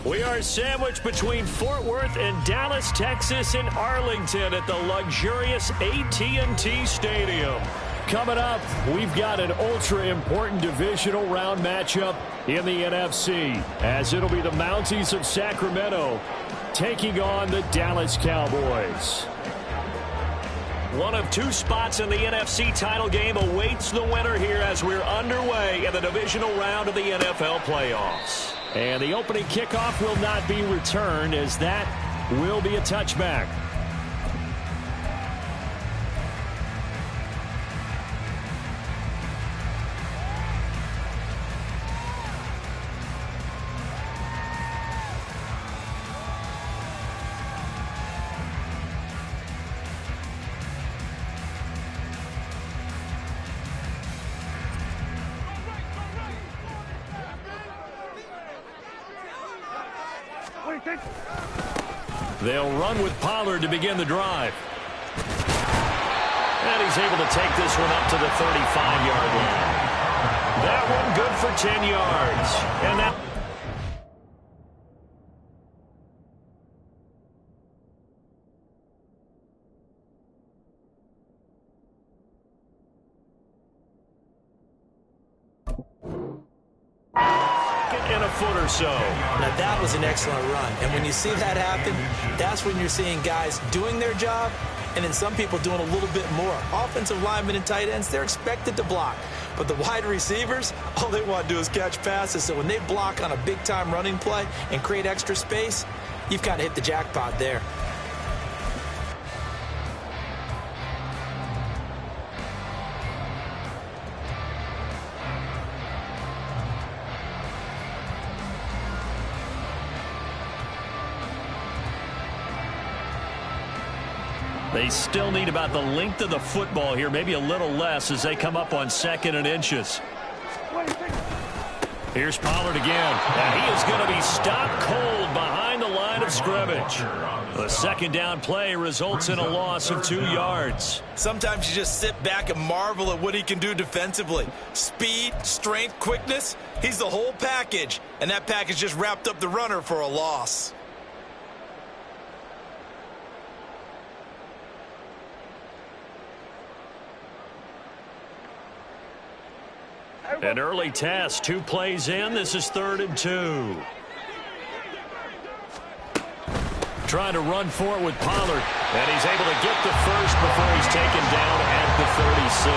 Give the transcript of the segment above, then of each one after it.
We are sandwiched between Fort Worth and Dallas, Texas, and Arlington at the luxurious AT&T Stadium. Coming up, we've got an ultra-important divisional round matchup in the NFC, as it'll be the Mounties of Sacramento taking on the Dallas Cowboys. One of two spots in the NFC title game awaits the winner here as we're underway in the divisional round of the NFL playoffs. And the opening kickoff will not be returned, as that will be a touchback. They'll run with Pollard to begin the drive. And he's able to take this one up to the 35-yard line. That one good for 10 yards. And that... in a foot or so. Now that was an excellent run, and when you see that happen, that's when you're seeing guys doing their job and then some people doing a little bit more. Offensive linemen and tight ends, they're expected to block, but the wide receivers, all they want to do is catch passes. So when they block on a big-time running play and create extra space, you've kind of hit the jackpot there. They still need about the length of the football here, maybe a little less as they come up on 2nd and inches. Here's Pollard again, and he is going to be stopped cold behind the line of scrimmage. The second down play results in a loss of 2 yards. Sometimes you just sit back and marvel at what he can do defensively. Speed, strength, quickness, he's the whole package, and that package just wrapped up the runner for a loss. An early test, 2 plays in. This is 3rd and 2. Trying to run for it with Pollard, and he's able to get the first before he's taken down at the 36.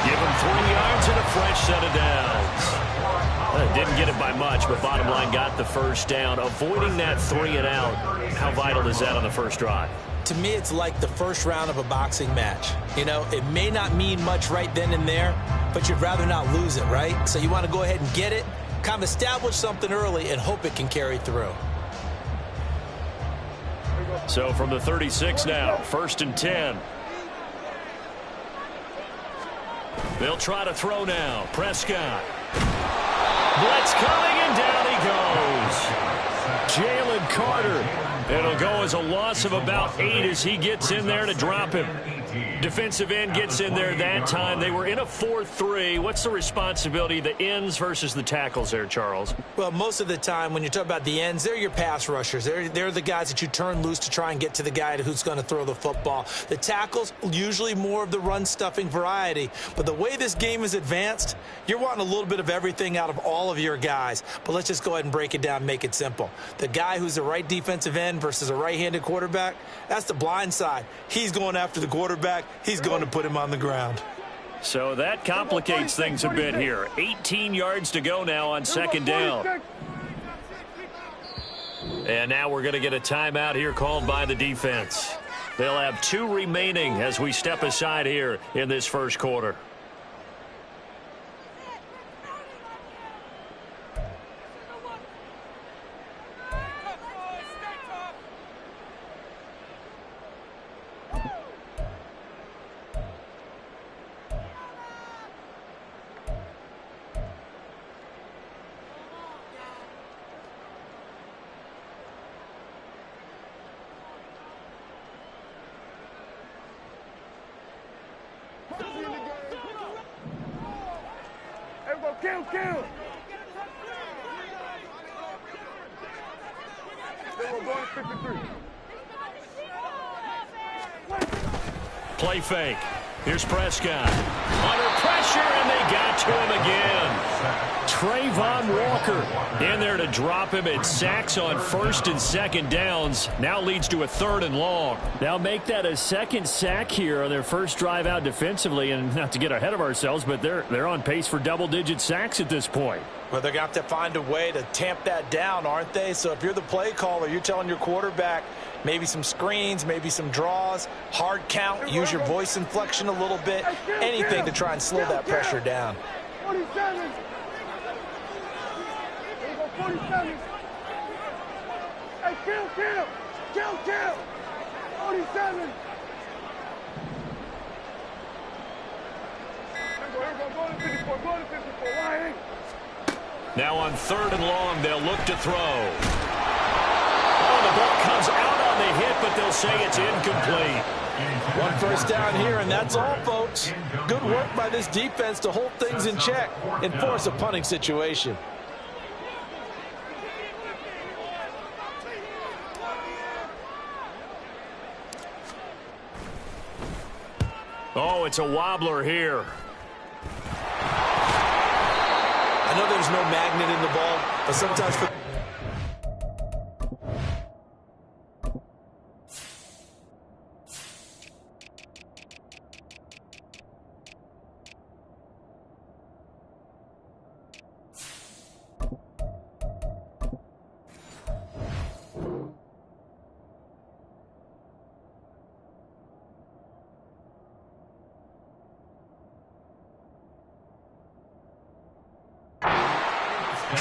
Give him 3 yards and a fresh set of downs. Didn't get it by much, but bottom line got the first down. Avoiding that 3 and out, how vital is that on the first drive? To me, it's like the first round of a boxing match. You know, it may not mean much right then and there, but you'd rather not lose it, right? So you want to go ahead and get it, kind of establish something early, and hope it can carry through. So from the 36 now, 1st and 10. They'll try to throw now. Prescott. Blitz coming, and down he goes. Jalen Carter. It'll go as a loss of about 8 as he gets in there to drop him. Defensive end gets in there that time. They were in a 4-3. What's the responsibility, the ends versus the tackles there, Charles? Well, most of the time when you talk about the ends, they're your pass rushers. They're the guys that you turn loose to try and get to the guy who's going to throw the football. The tackles, usually more of the run-stuffing variety. But the way this game is advanced, you're wanting a little bit of everything out of all of your guys. But let's just go ahead and break it down and make it simple. The guy who's the right defensive end versus a right-handed quarterback, that's the blind side. He's going after the quarterback. He's going to put him on the ground. So that complicates things a bit here. 18 yards to go now on 2nd down. And now we're going to get a timeout here called by the defense. They'll have 2 remaining as we step aside here in this first quarter. Play fake. Here's Prescott. Under pressure, and they got to him again. Trayvon Walker in there to drop him. It sacks on first and second downs. Now leads to a 3rd and long. Now make that a second sack here on their first drive out defensively. And not to get ahead of ourselves, but they're on pace for double-digit sacks at this point. Well, they're going to have to find a way to tamp that down, aren't they? So if you're the play caller, you're telling your quarterback maybe some screens, maybe some draws, hard count, use your voice inflection a little bit, anything to try and slow that pressure down. 47. There you go, 47. Hey, kill. 47. Go to 54. Why ain't? Now on 3rd and long, they'll look to throw. Oh, the ball comes out on the hit, but they'll say it's incomplete. 1 first down here, and that's all, folks. Good work by this defense to hold things in check and force a punting situation. Oh, it's a wobbler here. I know there's no magnet in the ball, but sometimes for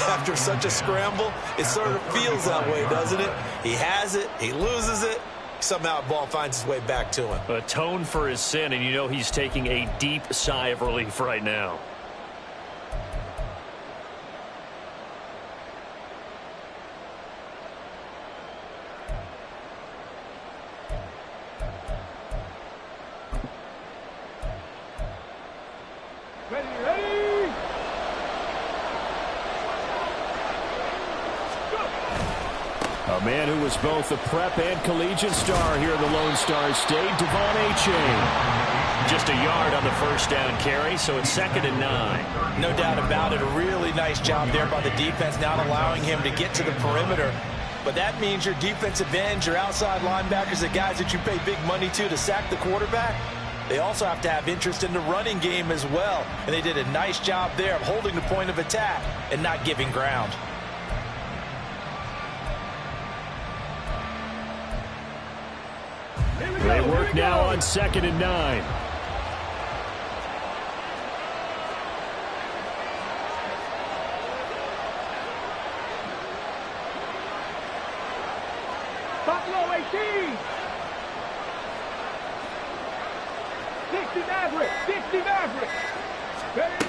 after such a scramble, it sort of feels that way, doesn't it? He has it, he loses it, somehow the ball finds its way back to him. Atone for his sin, and you know he's taking a deep sigh of relief right now. Ready. A man who was both a prep and collegiate star here in the Lone Star State, Devon Achane. Just a yard on the first down carry, so it's 2nd and 9. No doubt about it. A really nice job there by the defense, not allowing him to get to the perimeter. But that means your defensive ends, your outside linebackers, the guys that you pay big money to sack the quarterback, they also have to have interest in the running game as well. And they did a nice job there of holding the point of attack and not giving ground. They work now on 2nd and 9. Buffalo 18. 60 Maverick. Ready.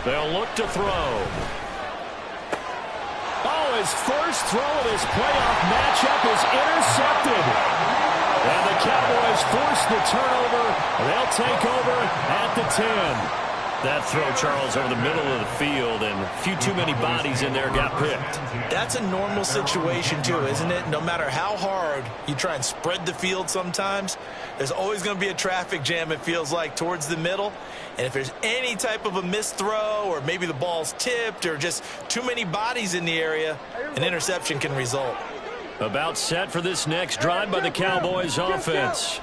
They'll look to throw. Oh, his first throw of this playoff matchup is intercepted. And the Cowboys force the turnover. They'll take over at the 10. That throw, Charles, over the middle of the field, and a few too many bodies in there got picked. That's a normal situation, too, isn't it? No matter how hard you try and spread the field sometimes, there's always going to be a traffic jam, it feels like, towards the middle. And if there's any type of a missed throw, or maybe the ball's tipped, or just too many bodies in the area, an interception can result. About set for this next drive by the Cowboys offense.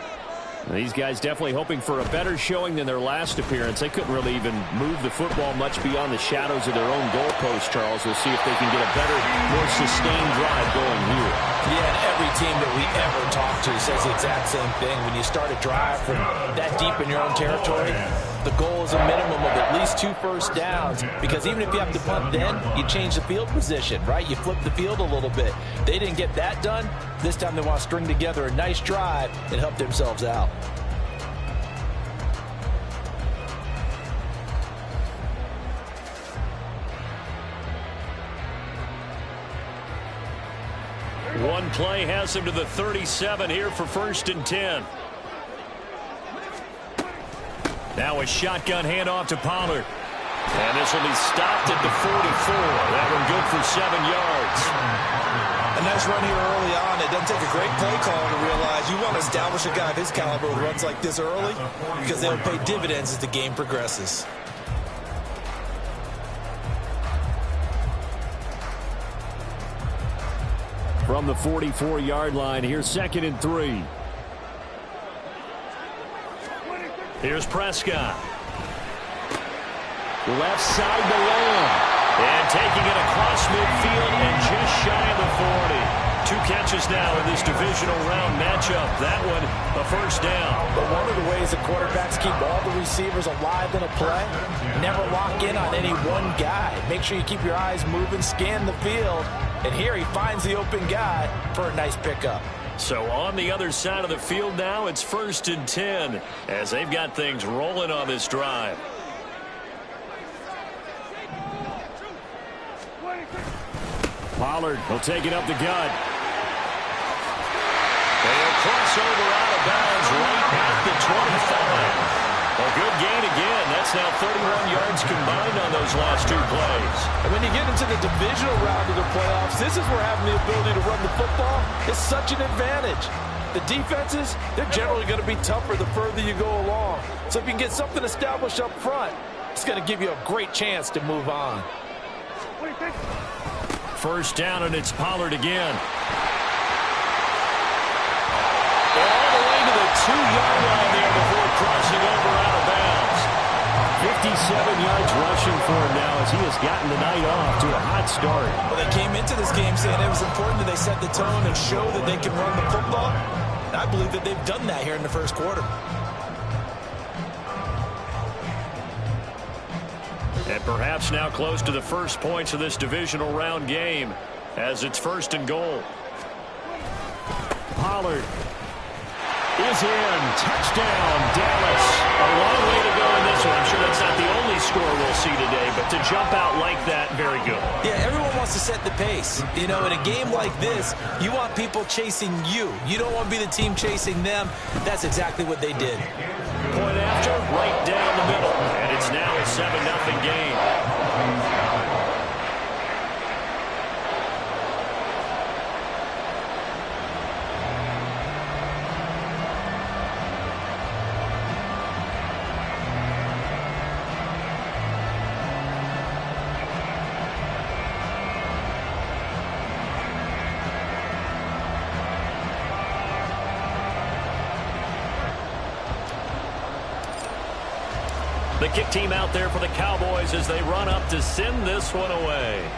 These guys definitely hoping for a better showing than their last appearance. They couldn't really even move the football much beyond the shadows of their own goalpost, Charles. We'll see if they can get a better, more sustained drive going here. Yeah, and every team that we ever talk to says the exact same thing. When you start a drive from that deep in your own territory, the goal is a minimum of at least 2 first downs, because even if you have to punt then, you change the field position, right? You flip the field a little bit. They didn't get that done. This time they want to string together a nice drive and help themselves out. One play has him to the 37 here for 1st and 10. Now a shotgun handoff to Pollard. And this will be stopped at the 44. That one good for 7 yards. A nice run here early on. It doesn't take a great play call to realize you want to establish a guy of his caliber with runs like this early because they'll pay dividends as the game progresses. From the 44-yard line, here's 2nd and 3. Here's Prescott. Left side to Lamb. And taking it across midfield and just shy of the 40. 2 catches now in this divisional round matchup. That one, a first down. But one of the ways the quarterbacks keep all the receivers alive in a play, never lock in on any one guy. Make sure you keep your eyes moving, scan the field. And here he finds the open guy for a nice pickup. So on the other side of the field now, it's 1st and 10 as they've got things rolling on this drive. Pollard will take it up the gut. They'll cross over out of bounds right at the 25. A good gain again. That's now 31 yards combined on those last 2 plays. And when you get into the divisional round of the playoffs, this is where having the ability to run the football is such an advantage. The defenses, they're generally going to be tougher the further you go along. So if you can get something established up front, it's going to give you a great chance to move on. First down, and it's Pollard again. All the way to the 2-yard line there before crossing over out of bounds. 57 yards rushing for him now as he has gotten the night off to a hot start. Well, they came into this game saying it was important that they set the tone and show that they can run the football. And I believe that they've done that here in the first quarter. And perhaps now close to the first points of this divisional round game as it's 1st and goal. Pollard is in. Touchdown, Dallas. A long way to go in this one. I'm sure that's not the only score we'll see today, but to jump out like that, very good. Yeah, everyone wants to set the pace. You know, in a game like this, you want people chasing you. You don't want to be the team chasing them. That's exactly what they did. Point after, right down the middle. And it's now a 7-0 game. The kick team out there for the Cowboys as they run up to send this one away.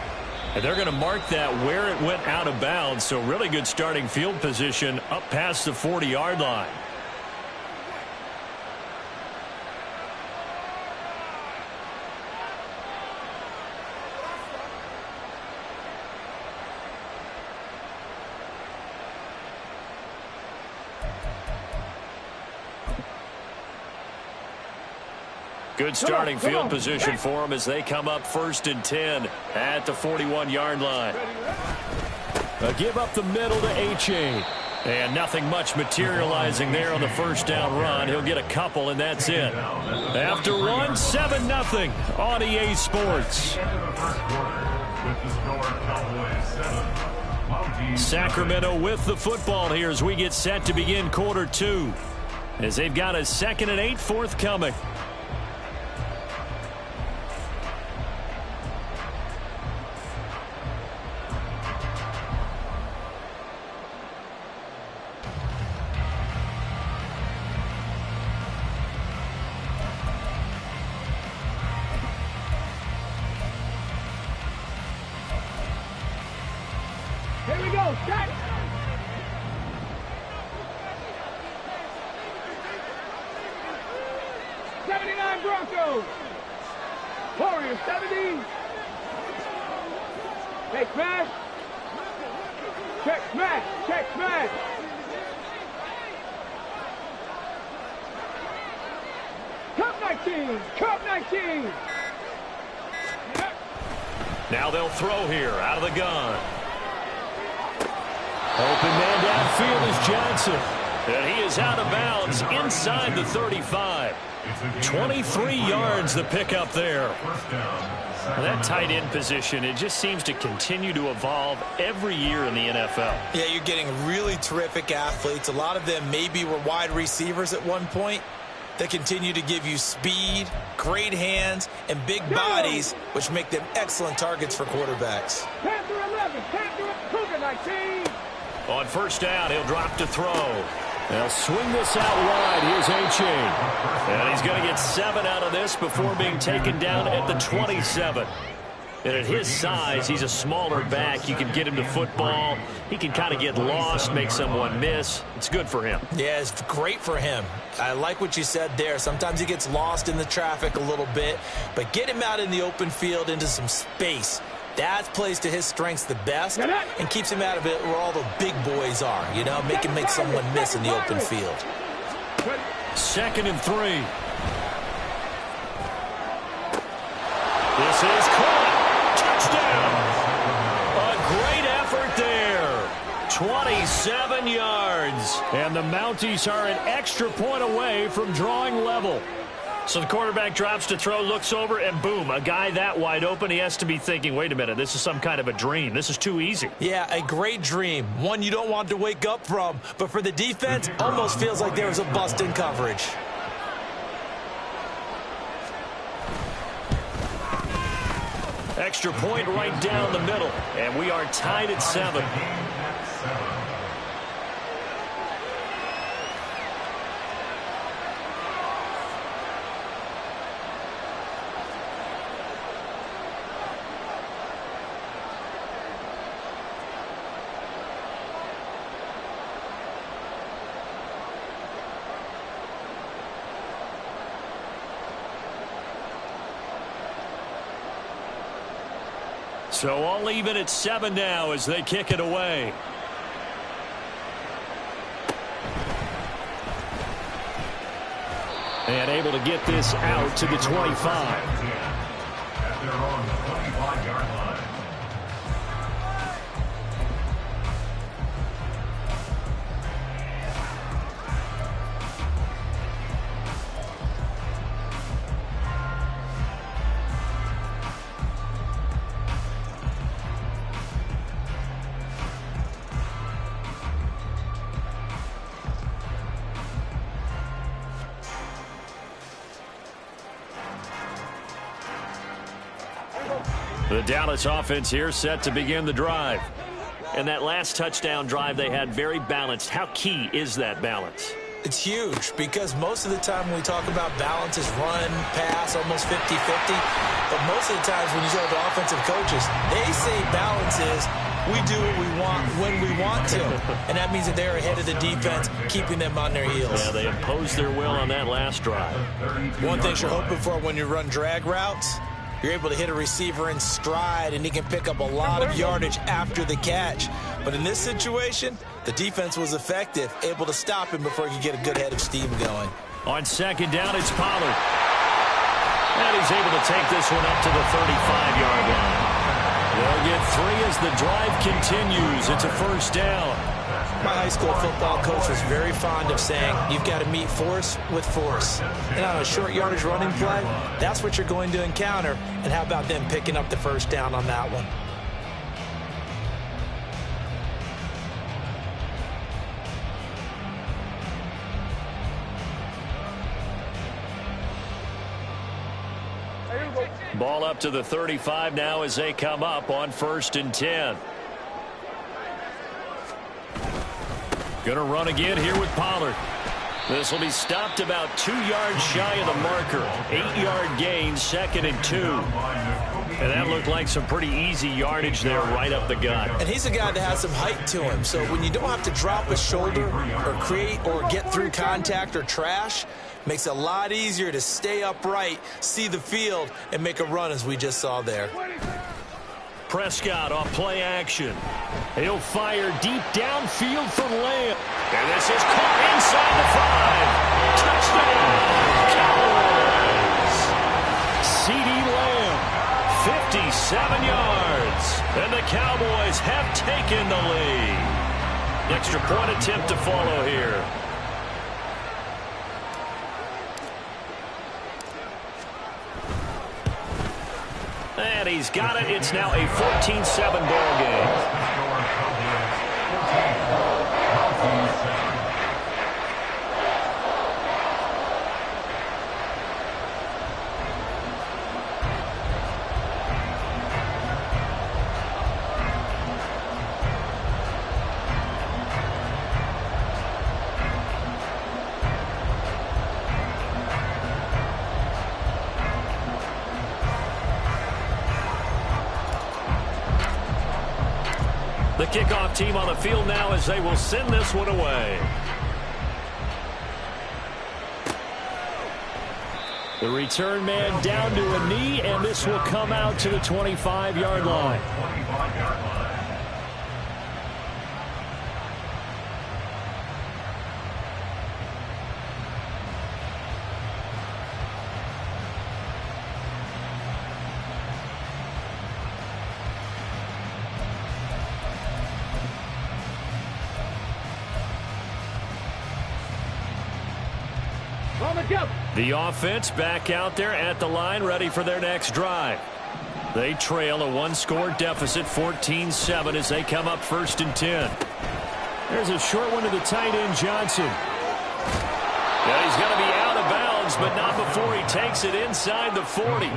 And they're going to mark that where it went out of bounds. So really good starting field position up past the 40-yard line. Good starting field position for them as they come up 1st and 10 at the 41-yard line. A give up the middle to H.A. And nothing much materializing there on the first down run. He'll get a couple, and that's it. After one, 7-0 on EA Sports. Sacramento with the football here as we get set to begin quarter 2. As they've got a 2nd and 8 forthcoming. Here we go, set! '79 Broncos! Warriors 70! Check smash! Check smash! Check smash! Cup 19! Cup 19! Now they'll throw here out of the gun. Open man downfield is Johnson. And he is out of bounds inside the 35. 23 yards the pickup there. That tight end position, it just seems to continue to evolve every year in the NFL. Yeah, you're getting really terrific athletes. A lot of them maybe were wide receivers at one point. They continue to give you speed, great hands, and big bodies, which make them excellent targets for quarterbacks. Panther 11, Panther Cougar 19. On first down, he'll drop to throw. They'll swing this out wide. Here's A-Chain. And he's going to get 7 out of this before being taken down at the 27. And at his size, he's a smaller back. You can get him to football. He can kind of get lost, make someone miss. It's good for him. Yeah, it's great for him. I like what you said there. Sometimes he gets lost in the traffic a little bit, but get him out in the open field into some space. That plays to his strengths the best and keeps him out of it where all the big boys are, you know, make him make someone miss in the open field. 2nd and 3. This is caught. Touchdown. A great effort there. 27 yards. And the Mounties are an extra point away from drawing level. So the quarterback drops to throw, looks over, and boom, a guy that wide open, he has to be thinking, wait a minute, this is some kind of a dream. This is too easy. Yeah, a great dream. One you don't want to wake up from. But for the defense, almost feels like there was a bust in coverage. Extra point right down the middle, and we are tied at 7. So all even at 7 now as they kick it away. And able to get this out to the 25. At their own 25-yard line. The Dallas offense here set to begin the drive. And that last touchdown drive they had very balanced. How key is that balance? It's huge because most of the time when we talk about balance is run, pass, almost 50-50. But most of the times when you talk to offensive coaches, they say balance is we do what we want when we want to. And that means that they're ahead of the defense, keeping them on their heels. Yeah, they imposed their will on that last drive. One thing you're hoping for when you run drag routes, you're able to hit a receiver in stride, and he can pick up a lot of yardage after the catch. But in this situation, the defense was effective, able to stop him before he could get a good head of steam going. On 2nd down, it's Pollard. And he's able to take this one up to the 35-yard line. They'll get 3 as the drive continues. It's a first down. My high school football coach was very fond of saying, you've got to meet force with force. And on a short yardage running play, that's what you're going to encounter. And how about them picking up the first down on that one? Ball up to the 35 now as they come up on 1st and 10. Going to run again here with Pollard. This will be stopped about 2 yards shy of the marker. 8-yard gain, 2nd and 2. And that looked like some pretty easy yardage there right up the gut. And he's a guy that has some height to him. So when you don't have to drop a shoulder or create or get through contact or trash, makes it a lot easier to stay upright, see the field, and make a run as we just saw there. Prescott off play action. He'll fire deep downfield for Lamb. And this is caught inside the 5. Touchdown, Cowboys. CeeDee Lamb, 57 yards. And the Cowboys have taken the lead. Extra point attempt to follow here. and he's got it. It's now a 14-7 ball game. The kickoff team on the field now as they will send this one away. The return man down to a knee, and this will come out to the 25-yard line. The offense back out there at the line, ready for their next drive. They trail a one-score deficit, 14-7, as they come up 1st and 10. There's a short one to the tight end, Johnson. Yeah, he's going to be out of bounds, but not before he takes it inside the 40.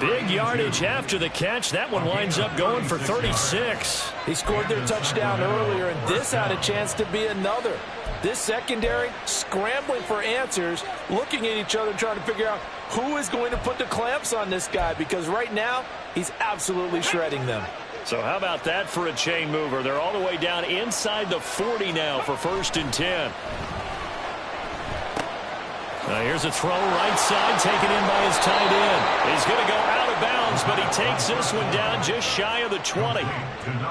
Big yardage after the catch. That one winds up going for 36. He scored their touchdown earlier, and this had a chance to be another. This secondary scrambling for answers, looking at each other, trying to figure out who is going to put the clamps on this guy, because right now he's absolutely shredding them. So how about that for a chain mover? They're all the way down inside the 40 now for 1st and 10. Now here's a throw right side, taken in by his tight end. He's going to go out of bounds, but he takes this one down just shy of the 20.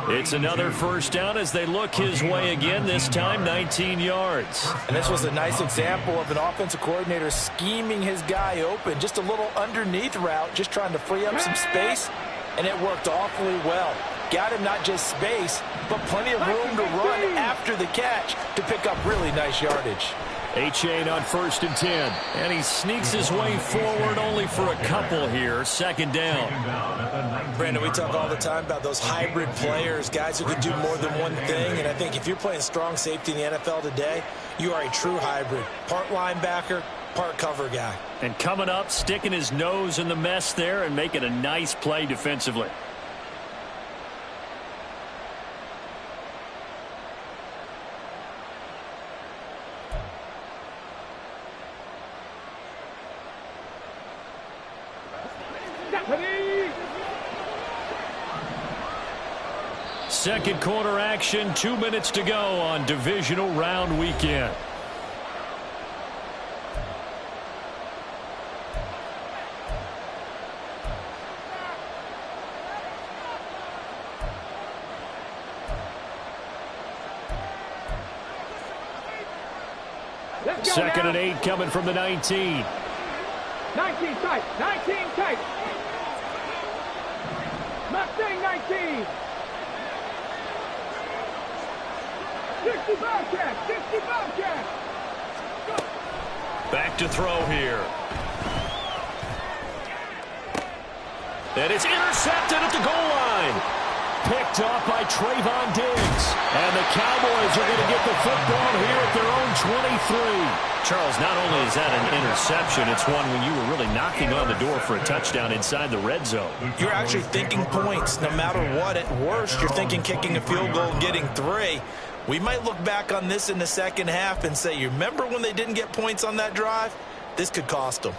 It's another 1st down as they look his way again, this time 19 yards. And this was a nice example of an offensive coordinator scheming his guy open. Just a little underneath route, just trying to free up some space, and it worked awfully well. Got him not just space, but plenty of room to run after the catch to pick up really nice yardage. A-chain on 1st and 10. And he sneaks his way forward only for a couple here. 2nd down. Brandon, we talk all the time about those hybrid players, guys who can do more than one thing. And I think if you're playing strong safety in the NFL today, you are a true hybrid. Part linebacker, part cover guy. And coming up, sticking his nose in the mess there and making a nice play defensively. Second quarter action, 2 minutes to go on divisional round weekend. Second and 8 coming from the 19. 19 tight, 19 tight. Mustang 19. 65 catch, 65 catch. Back to throw here. And it's intercepted at the goal line. Picked off by Trayvon Diggs. And the Cowboys are going to get the football here at their own 23. Charles, not only is that an interception, it's one when you were really knocking on the door for a touchdown inside the red zone. You're actually thinking points. No matter what, at worst, you're thinking kicking a field goal and getting 3. We might look back on this in the second half and say, you remember when they didn't get points on that drive? This could cost them.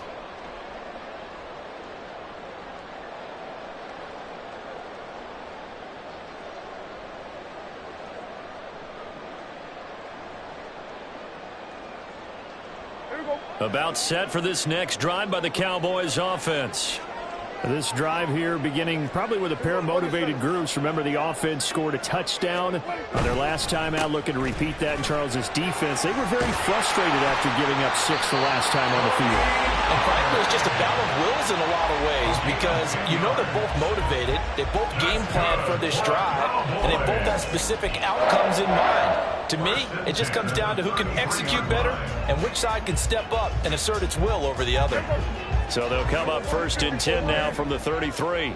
About set for this next drive by the Cowboys offense. This drive here beginning probably with a pair of motivated groups. Remember, the offense scored a touchdown on their last time out, looking to repeat that in Charles's defense. They were very frustrated after giving up 6 the last time on the field. And frankly, it's just a battle of wills in a lot of ways, because you know they're both motivated, they both game plan for this drive, and they both have specific outcomes in mind. To me, it just comes down to who can execute better and which side can step up and assert its will over the other. So they'll come up 1st and 10 now from the 33.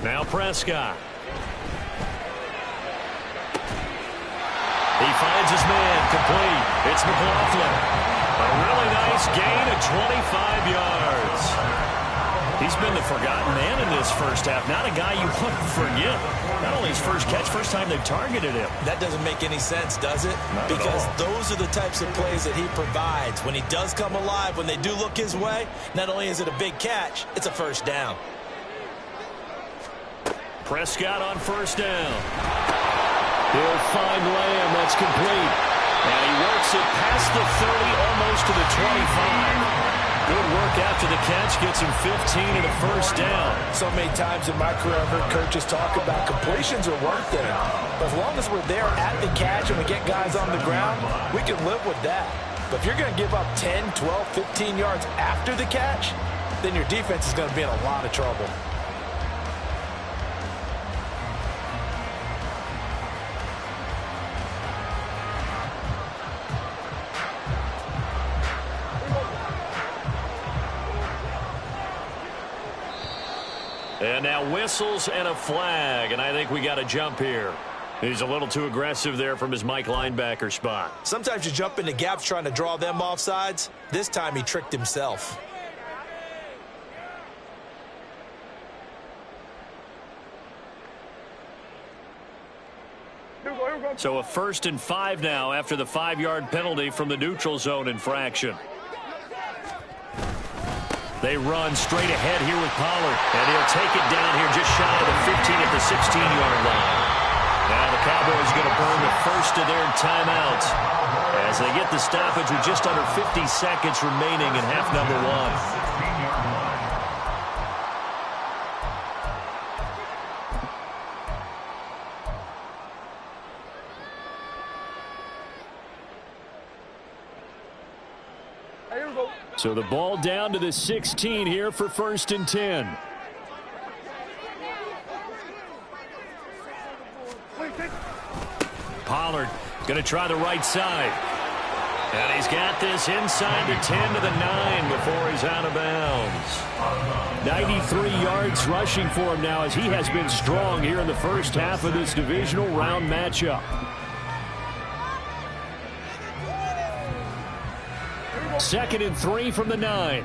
Now Prescott. He finds his man, complete. It's McLaughlin. A really nice gain of 25 yards. He's been the forgotten man in this first half. Not a guy you want to forget. Not only his first catch, first time they've targeted him. That doesn't make any sense, does it? Not because at all. those are the types of plays that he provides. When he does come alive, when they do look his way, not only is it a big catch, it's a first down. Prescott on first down. He'll find Lamb. That's complete. And he works it past the 30, almost to the 25. Good work after the catch. Gets him 15 and a first down. So many times in my career, I've heard coaches talk about completions are one thing. But as long as we're there at the catch and we get guys on the ground, we can live with that. But if you're going to give up 10, 12, 15 yards after the catch, then your defense is going to be in a lot of trouble. And now whistles and a flag, and I think we got a jump here. He's a little too aggressive there from his Mike linebacker spot. Sometimes you jump into gaps trying to draw them off sides. This time he tricked himself. So a 1st and 5 now after the 5-yard penalty from the neutral zone infraction. They run straight ahead here with Pollard, and he'll take it down here just shy of the 15 at the 16-yard line. Now the Cowboys going to burn the first of their timeouts as they get the stoppage with just under 50 seconds remaining in half number 1. So the ball down to the 16 here for 1st and 10. Pollard going to try the right side. And he's got this inside the 10 to the 9 before he's out of bounds. 93 yards rushing for him now as he has been strong here in the first half of this divisional round matchup. 2nd and 3 from the 9.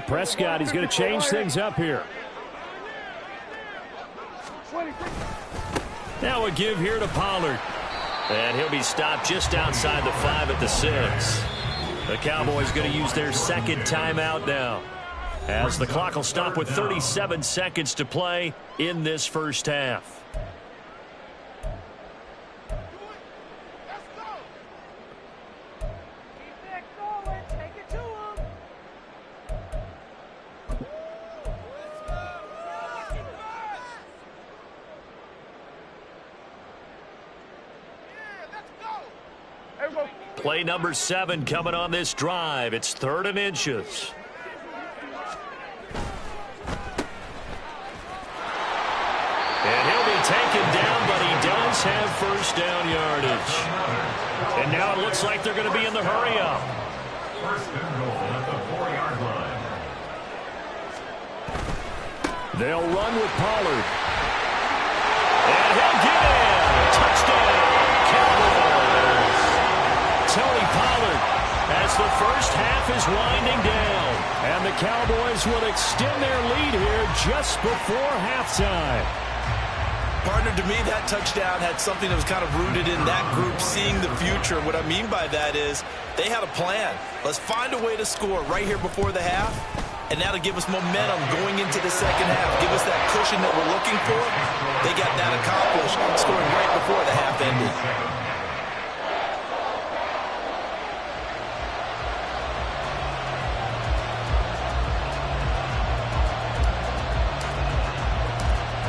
Prescott, he's going to change things up here. Now a give here to Pollard. And he'll be stopped just outside the 5 at the 6. The Cowboys going to use their 2nd timeout now, as the clock will stop with 37 seconds to play in this first half. Play number 7 coming on this drive. It's 3rd and inches. And he'll be taken down, but he does have first down yardage. And now it looks like they're going to be in the hurry-up. 1st and goal at the 4-yard line. They'll run with Pollard. And he'll get in. Touchdown, Cowboys. Tony Pollard as the first half is winding down. And the Cowboys will extend their lead here just before halftime. Partner, to me, that touchdown had something that was kind of rooted in that group seeing the future. What I mean by that is they had a plan. Let's find a way to score right here before the half, and that'll give us momentum going into the second half. Give us that cushion that we're looking for. They got that accomplished, scoring right before the half ended.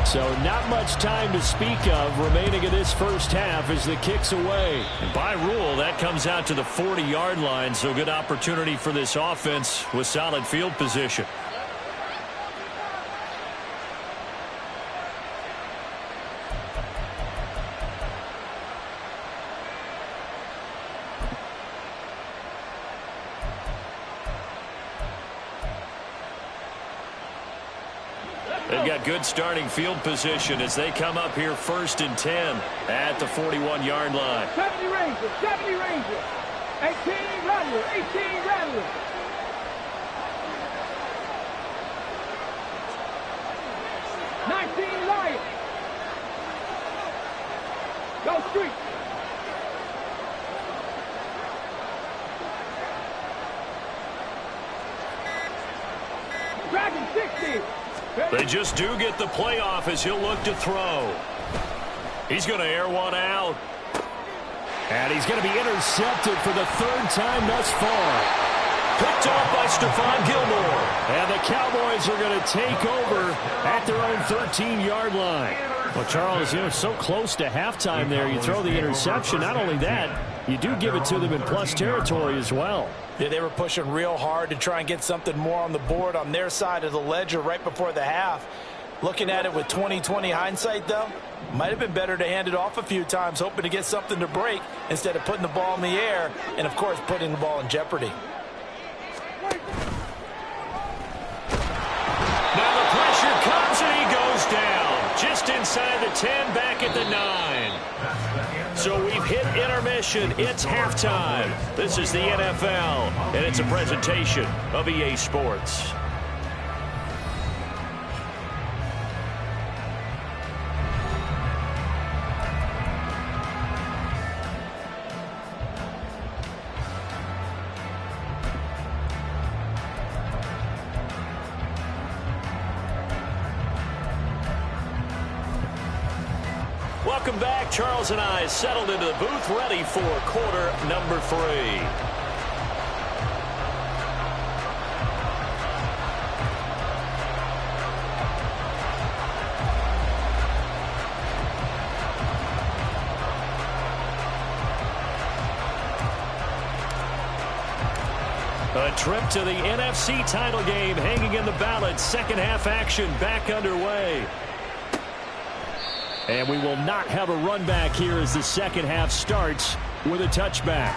So not much time to speak of remaining in this first half as the kick's away. And by rule, that comes out to the 40-yard line, so good opportunity for this offense with solid field position. They've got good starting field position as they come up here 1st and 10 at the 41-yard line. 70 Rangers, 70 Rangers. 18 Rattler, 18 Rattler. Lions. Go street. Dragon 60. They just do get the playoff as he'll look to throw. He's going to air one out. And he's going to be intercepted for the 3rd time thus far. Picked off by Stephon Gilmore. And the Cowboys are going to take over at their own 13-yard line. Well, Charles, so close to halftime there. You throw the interception. Not only that, you do give it to them in plus territory as well. Yeah, they were pushing real hard to try and get something more on the board on their side of the ledger right before the half. Looking at it with 20/20 hindsight, though, might have been better to hand it off a few times, hoping to get something to break instead of putting the ball in the air and, of course, putting the ball in jeopardy. Now the pressure comes and he goes down. Just inside the 10, back at the 9. So we've hit intermission. It's halftime. This is the NFL, and it's a presentation of EA Sports. Welcome back. Charles and I settled into the booth, ready for quarter number 3. A trip to the NFC title game hanging in the balance. Second half action back underway. And we will not have a run back here as the second half starts with a touchback.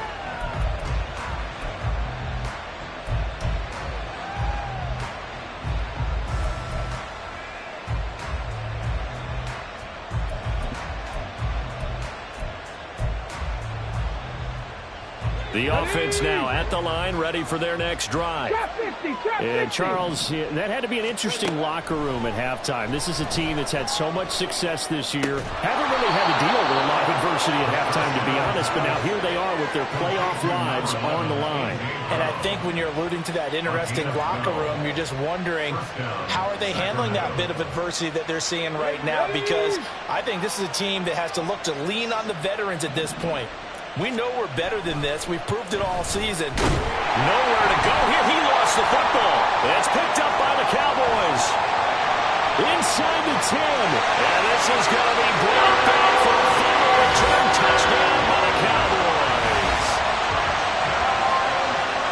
The offense now at the line, ready for their next drive. And Charles, that had to be an interesting locker room at halftime. This is a team that's had so much success this year. Haven't really had to deal with a lot of adversity at halftime, to be honest, but now here they are with their playoff lives on the line. And I think when you're alluding to that interesting locker room, you're just wondering how are they handling that bit of adversity that they're seeing right now, because I think this is a team that has to look to lean on the veterans at this point. We know we're better than this. We've proved it all season. Nowhere to go here. He lost the football. It's picked up by the Cowboys. Inside the 10. And this is going to be brought back for a final return touchdown by the Cowboys.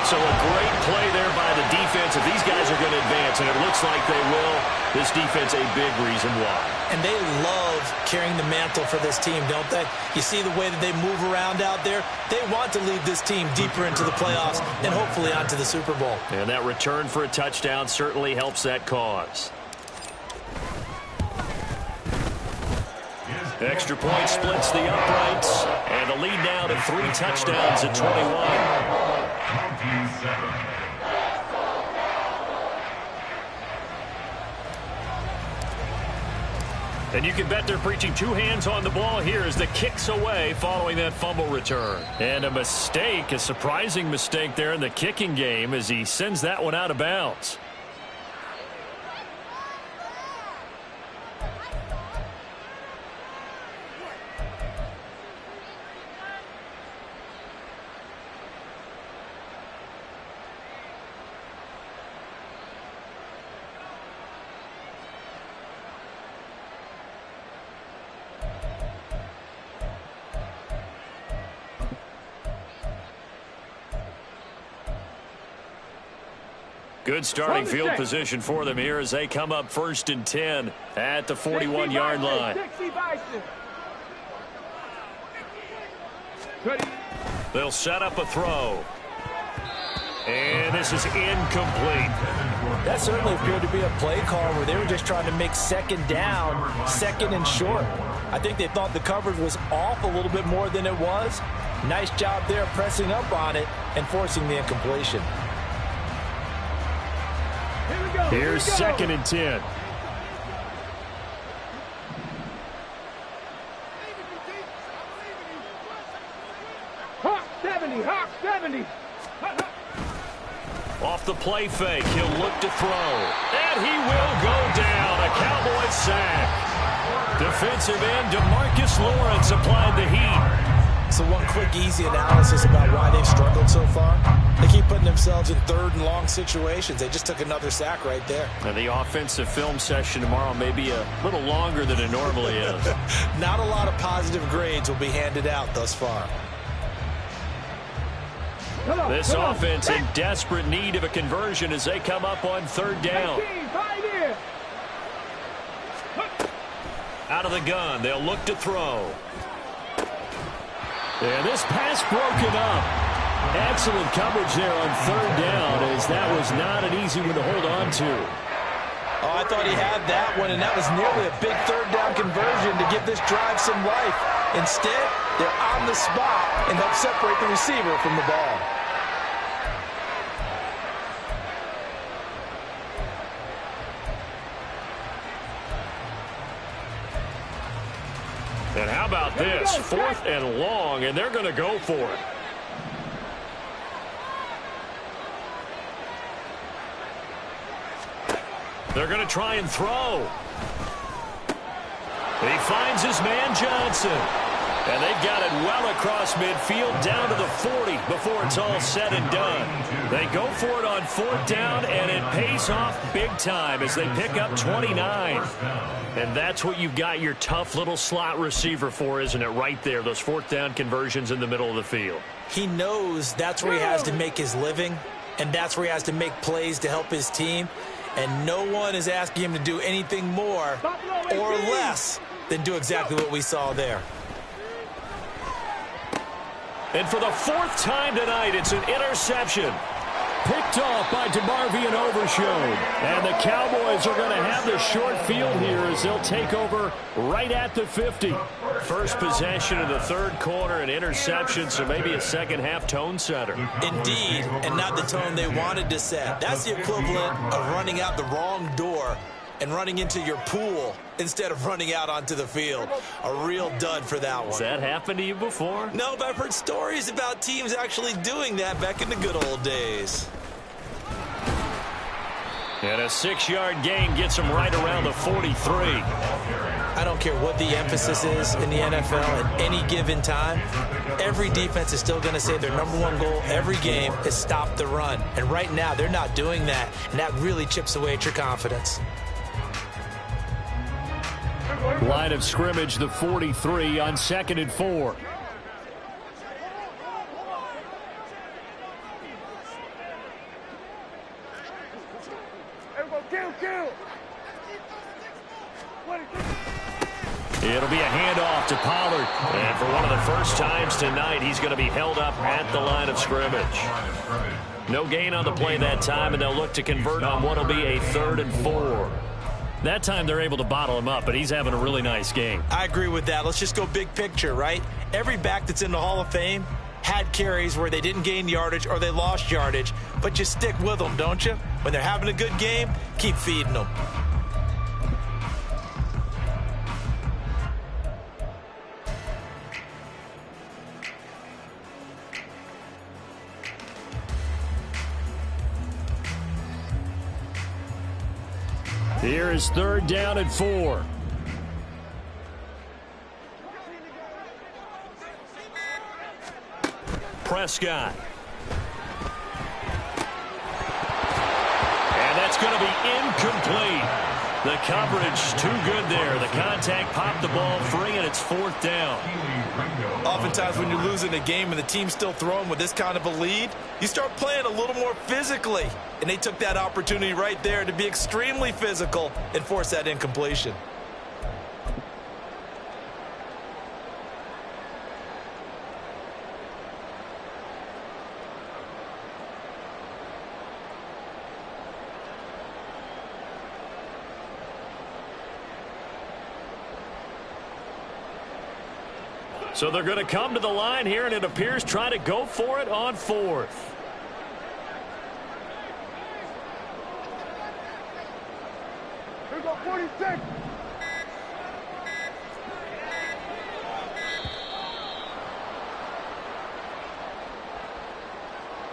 So a great play there by the defense. If these guys are going to advance, and it looks like they will, this defense a big reason why. And they love carrying the mantle for this team, don't they? You see the way that they move around out there? They want to lead this team deeper into the playoffs and hopefully onto the Super Bowl. And that return for a touchdown certainly helps that cause. Extra point splits the uprights. And the lead now to 3 touchdowns at 21. 27. And you can bet they're preaching 2 hands on the ball here as the kick's away following that fumble return. And a mistake, a surprising mistake there in the kicking game as he sends that one out of bounds. Good starting field position for them here as they come up 1st and 10 at the 41-yard line. They'll set up a throw. And this is incomplete. That certainly appeared to be a play call where they were just trying to make second down, second and short. I think they thought the coverage was off a little bit more than it was. Nice job there pressing up on it and forcing the incompletion. Here's second and 10. Hawk 70, Hawk 70. Off the play fake, he'll look to throw. And he will go down. A Cowboy sack. Defensive end DeMarcus Lawrence applied the heat. So one quick, easy analysis about why they've struggled so far. They keep putting themselves in third and long situations. They just took another sack right there. And the offensive film session tomorrow may be a little longer than it normally is. Not a lot of positive grades will be handed out thus far. This offense in desperate need of a conversion as they come up on third down. Out of the gun, they'll look to throw. And this pass broken up. Excellent coverage there on third down, as that was not an easy one to hold on to. Oh, I thought he had that one, and that was nearly a big third down conversion to give this drive some life. Instead, they're on the spot and help separate the receiver from the ball. And how about this? Fourth and long, and they're going to go for it. They're going to try and throw. He finds his man Johnson. And they've got it well across midfield down to the 40 before it's all said and done. They go for it on fourth down, and it pays off big time as they pick up 29. And that's what you've got your tough little slot receiver for, isn't it, right there, those fourth down conversions in the middle of the field. He knows that's where he has to make his living, and that's where he has to make plays to help his team. And no one is asking him to do anything more or less than do exactly what we saw there. And for the fourth time tonight, it's an interception. Picked off by DeMarvion Overshown. And the Cowboys are going to have the short field here as they'll take over right at the 50. First possession of the third quarter, an interception, so maybe a second-half tone setter. Indeed, and not the tone they wanted to set. That's the equivalent of running out the wrong door and running into your pool instead of running out onto the field. A real dud for that one. Has that happened to you before? No, but I've heard stories about teams actually doing that back in the good old days. And a 6-yard gain gets them right around the 43. I don't care what the emphasis is in the NFL at any given time. Every defense is still going to say their number one goal every game is stop the run. And right now, they're not doing that, and that really chips away at your confidence. Line of scrimmage, the 43 on 2nd and 4. It'll be a handoff to Pollard. And for one of the first times tonight, he's going to be held up at the line of scrimmage. No gain on the play that time, and they'll look to convert on what will be a 3rd and 4. That time they're able to bottle him up, but he's having a really nice game. I agree with that. Let's just go big picture, right? Every back that's in the Hall of Fame had carries where they didn't gain yardage or they lost yardage, but you stick with them, don't you? When they're having a good game, keep feeding them. Here is 3rd down and 4. Prescott. And that's going to be incomplete. The coverage too good there. The contact popped the ball free, and it's 4th down. Oftentimes when you're losing a game and the team's still throwing with this kind of a lead, you start playing a little more physically. And they took that opportunity right there to be extremely physical and force that incompletion. So they're going to come to the line here, and it appears try to go for it on 4th. Here we go, 46.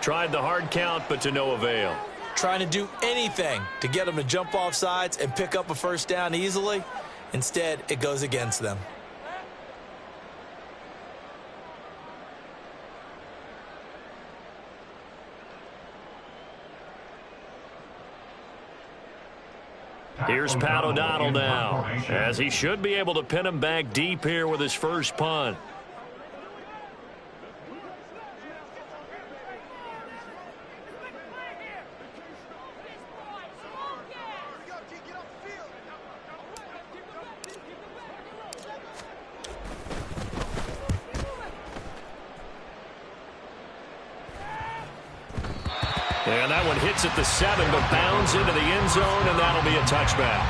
Tried the hard count, but to no avail. Trying to do anything to get them to jump off sides and pick up a first down easily. Instead, it goes against them. Here's Pat O'Donnell now, as he should be able to pin him back deep here with his first punt. And that one hits at the 7, but bounds into the end zone, and that'll be a touchback.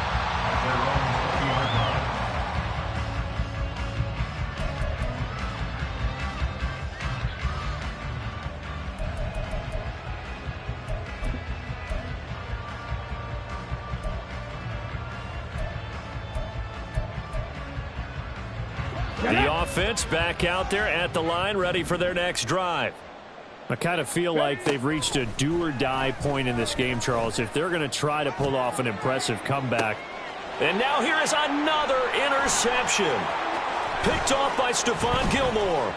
The offense back out there at the line, ready for their next drive. I kind of feel like they've reached a do-or-die point in this game, Charles, if they're going to try to pull off an impressive comeback. And now here is another interception. Picked off by Stephon Gilmore.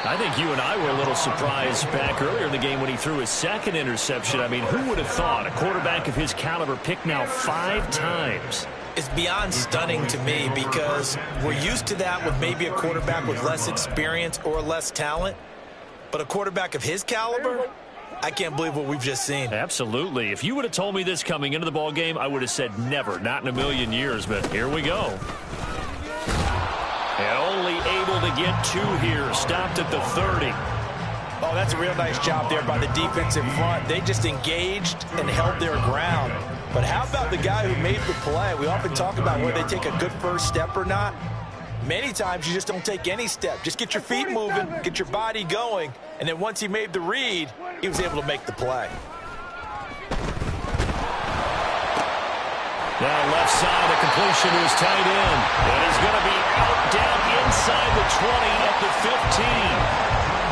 I think you and I were a little surprised back earlier in the game when he threw his second interception. I mean, who would have thought a quarterback of his caliber picked now 5 times? It's beyond stunning to me because we're used to that with maybe a quarterback with less experience or less talent. But a quarterback of his caliber, I can't believe what we've just seen. Absolutely. If you would have told me this coming into the ball game, I would have said never, not in a million years. But here we go. And only able to get 2 here. Stopped at the 30. Oh, that's a real nice job there by the defensive front. They just engaged and held their ground. But how about the guy who made the play? We often talk about whether they take a good first step or not. Many times you just don't take any step. Just get your feet moving, get your body going, and then once he made the read, he was able to make the play. Now left side, a completion to his tight end. And he's going to be out down inside the 20 at the 15.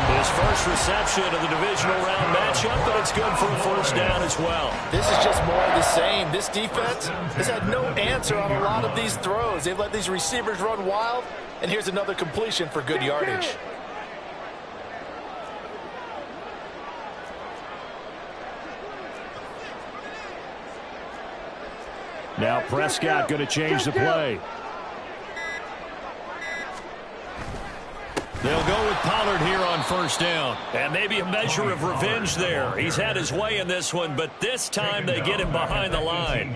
His first reception of the divisional round matchup, but it's good for a first down as well. This is just more of the same. This defense has had no answer on a lot of these throws. They've let these receivers run wild, and here's another completion for good yardage. Now Prescott going to change the play. They'll go with Pollard here on first down. And maybe a measure of revenge there. He's had his way in this one, but this time they get him behind the line.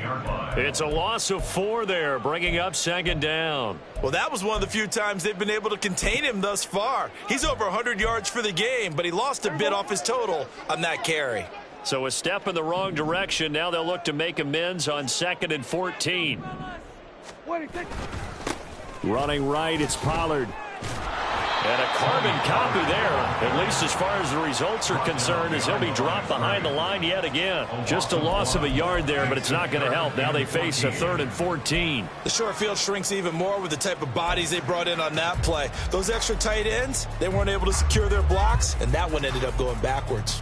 It's a loss of 4 there, bringing up second down. Well, that was one of the few times they've been able to contain him thus far. He's over 100 yards for the game, but he lost a bit off his total on that carry. So a step in the wrong direction. Now they'll look to make amends on 2nd and 14. Running right, it's Pollard. And a carbon copy there, at least as far as the results are concerned, as he'll be dropped behind the line yet again. Just a loss of a yard there, but it's not going to help. Now they face a 3rd and 14. The short field shrinks even more with the type of bodies they brought in on that play. Those extra tight ends, they weren't able to secure their blocks, and that one ended up going backwards.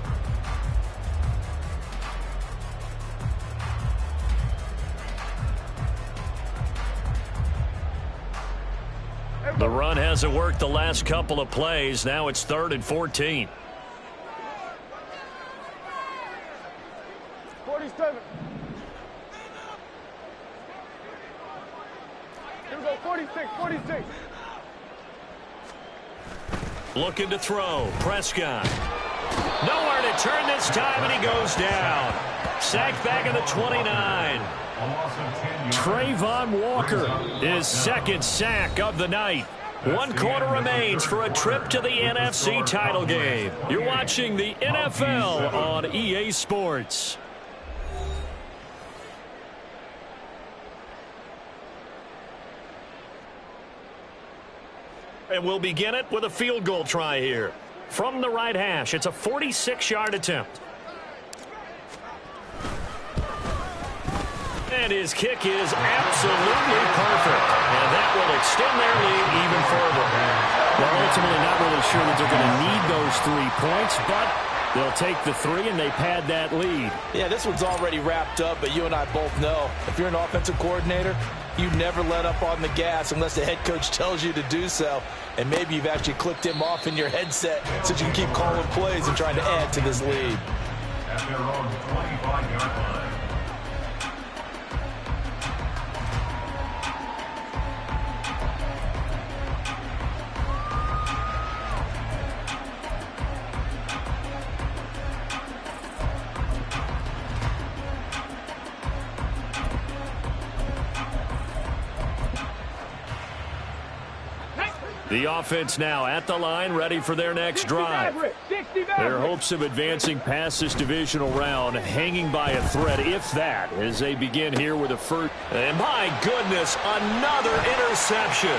The run hasn't worked the last couple of plays. Now it's 3rd and 14. 47. Here we go, 46. Looking to throw. Prescott. Nowhere to turn this time, and he goes down. Sacked back at the 29. Trayvon Walker, his 2nd sack of the night. 1 quarter remains for a trip to the NFC title game. You're watching the NFL on EA Sports. And we'll begin it with a field goal try here. From the right hash, it's a 46-yard attempt. And his kick is absolutely perfect. And that will extend their lead even further. Well, ultimately not really sure that they're going to need those 3 points, but they'll take the 3 and they pad that lead. Yeah, this one's already wrapped up, but you and I both know if you're an offensive coordinator, you never let up on the gas unless the head coach tells you to do so. And maybe you've actually clicked him off in your headset so you can keep calling plays and trying to add to this lead. At their own 25-yard line. The offense now at the line, ready for their next drive. Their hopes of advancing past this divisional round hanging by a thread, if that, as they begin here with a first. And my goodness, another interception.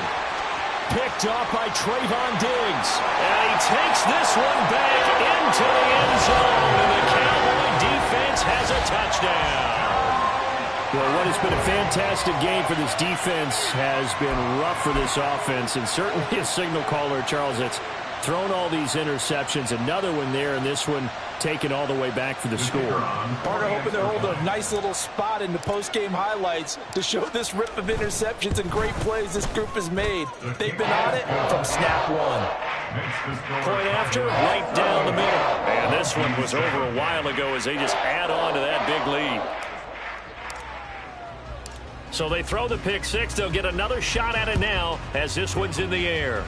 Picked off by Trayvon Diggs. And he takes this one back into the end zone. And the Cowboy defense has a touchdown. Well, what has been a fantastic game for this defense has been rough for this offense, and certainly a signal caller, Charles, that's thrown all these interceptions. Another one there, and this one taken all the way back for the score. Partner hoping to hold a nice little spot in the post-game highlights to show this rip of interceptions and great plays this group has made. They've been on it from snap one. Point after, right down the middle. And this one was over a while ago as they just add on to that big lead. So they throw the pick six. They'll get another shot at it now as this one's in the air.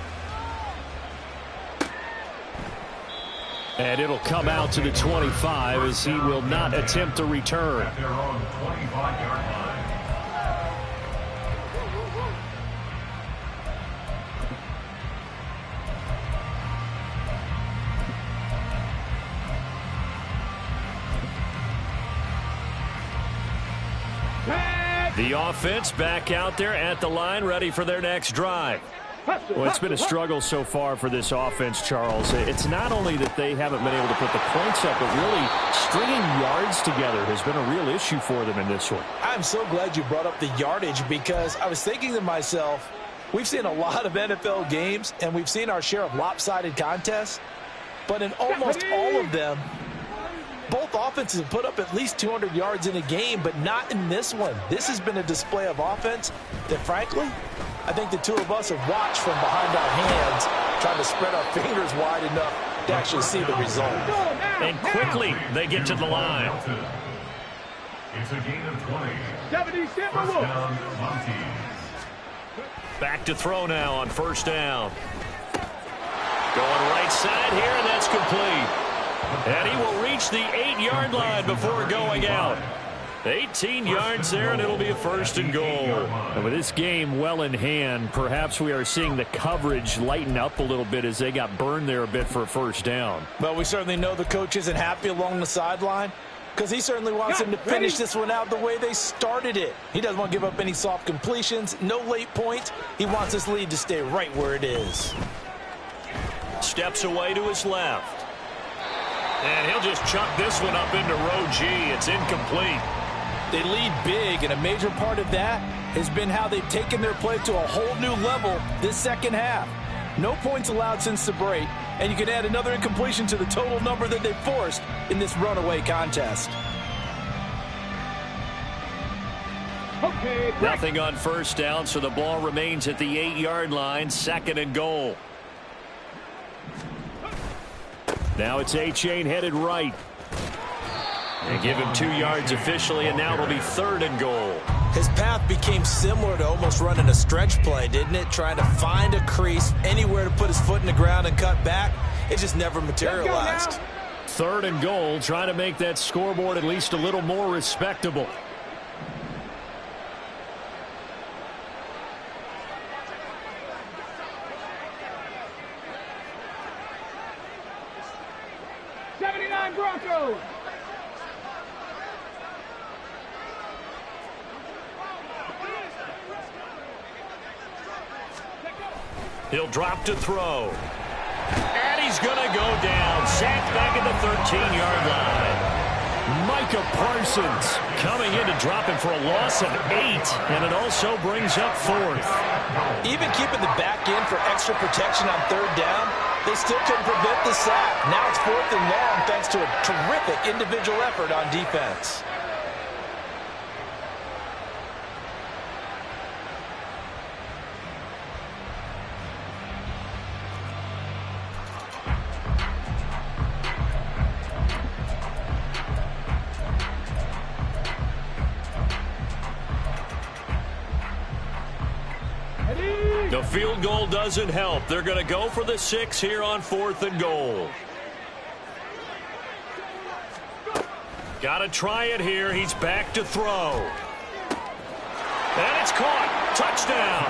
And it'll come out to the 25 as he will not attempt to return. At their own 25-yard line. The offense back out there at the line, ready for their next drive. Well, it's been a struggle so far for this offense, Charles. It's not only that they haven't been able to put the points up, but really stringing yards together has been a real issue for them in this one. I'm so glad you brought up the yardage because I was thinking to myself, we've seen a lot of NFL games, and we've seen our share of lopsided contests, but in almost all of them, both offenses have put up at least 200 yards in a game, but not in this one. This has been a display of offense that, frankly, I think the two of us have watched from behind our hands, trying to spread our fingers wide enough to actually see the result. And quickly, they get to the line. It's a gain of 20. First down, Monty. Back to throw now on first down. Going right side here, and that's complete. And he will reach the 8-yard line before going out. 18 yards there, and it'll be a first and goal. And with this game well in hand, perhaps we are seeing the coverage lighten up a little bit as they got burned there a bit for a first down. Well, we certainly know the coach isn't happy along the sideline because he certainly wants them to finish this one out the way they started it. He doesn't want to give up any soft completions, no late points. He wants this lead to stay right where it is. Steps away to his left. And he'll just chuck this one up into row G. It's incomplete. They lead big, and a major part of that has been how they've taken their play to a whole new level this second half. No points allowed since the break, and you can add another incompletion to the total number that they've forced in this runaway contest. Okay, nothing on first down, so the ball remains at the 8-yard line, second and goal. Now it's A-Chain headed right. They give him 2 yards officially, and now it'll be third and goal. His path became similar to almost running a stretch play, didn't it? Trying to find a crease, anywhere to put his foot in the ground and cut back. It just never materialized. Third and goal, trying to make that scoreboard at least a little more respectable. Broncos. He'll drop to throw. And he's going to go down. Sacked back at the 13-yard line. Micah Parsons coming in to drop him for a loss of 8, and it also brings up 4th. Even keeping the back end for extra protection on 3rd down, they still couldn't prevent the sack. Now it's 4th and long thanks to a terrific individual effort on defense. The field goal doesn't help. They're going to go for the 6 here on 4th and goal. Got to try it here. He's back to throw. And it's caught. Touchdown.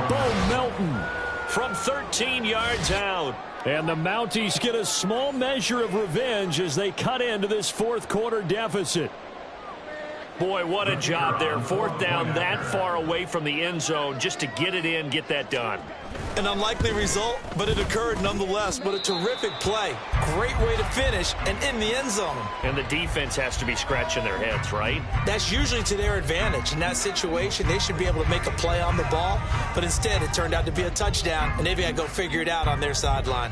Bo Melton from 13 yards out. And the Mounties get a small measure of revenge as they cut into this 4th quarter deficit. Boy, what a job there. 4th down that far away from the end zone just to get it in, get that done. An unlikely result, but it occurred nonetheless. But a terrific play. Great way to finish and in the end zone. And the defense has to be scratching their heads, right? That's usually to their advantage. In that situation, they should be able to make a play on the ball. But instead, it turned out to be a touchdown, and they've got to go figure it out on their sideline.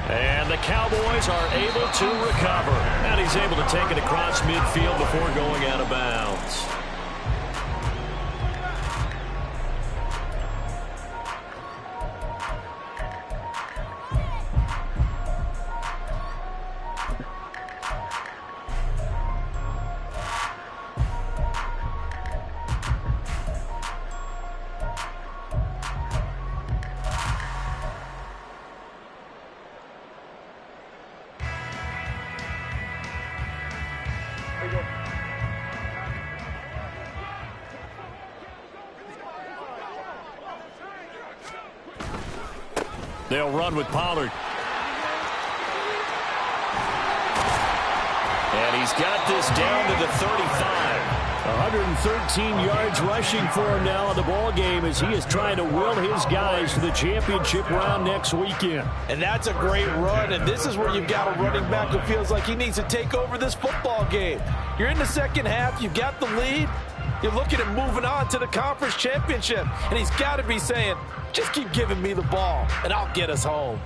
And the Cowboys are able to recover. And he's able to take it across midfield before going out of bounds. They'll run with Pollard. And he's got this down to the 35. 113 yards rushing for him now in the ball game as he is trying to will his guys to the championship round next weekend. And that's a great run, and this is where you've got a running back who feels like he needs to take over this football game. You're in the second half, you've got the lead, you're looking at moving on to the conference championship, and he's got to be saying, just keep giving me the ball, and I'll get us home.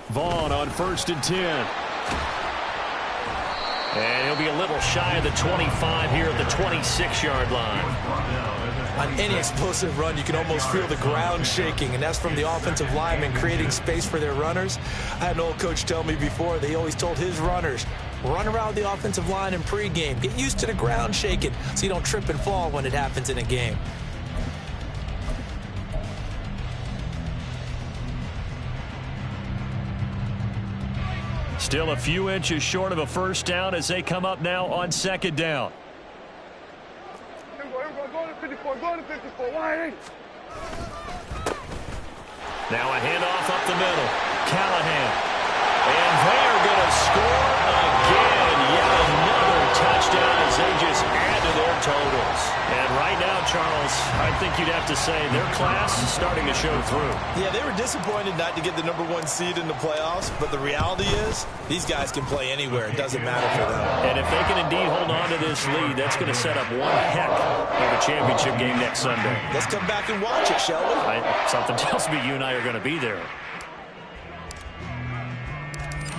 Vaughn on 1st and 10. And he'll be a little shy of the 25 here at the 26-yard line. On any explosive run, you can almost feel the ground shaking, and that's from the offensive linemen creating space for their runners. I had an old coach tell me before, they always told his runners, run around the offensive line in pregame. Get used to the ground shaking so you don't trip and fall when it happens in a game. Still a few inches short of a first down as they come up now on 2nd down. Go to 54, go to 54, wide. Now a handoff up the middle. Callahan. And they are going to score again. Yet another touchdown as they just add to their totals. And right now, Charles, I think you'd have to say their class is starting to show through. Yeah, they were disappointed not to get the #1 seed in the playoffs, but the reality is these guys can play anywhere. It doesn't matter for them. And if they can indeed hold on to this lead, that's going to set up one heck of a championship game next Sunday. Let's come back and watch it, shall we? Something tells me you and I are going to be there.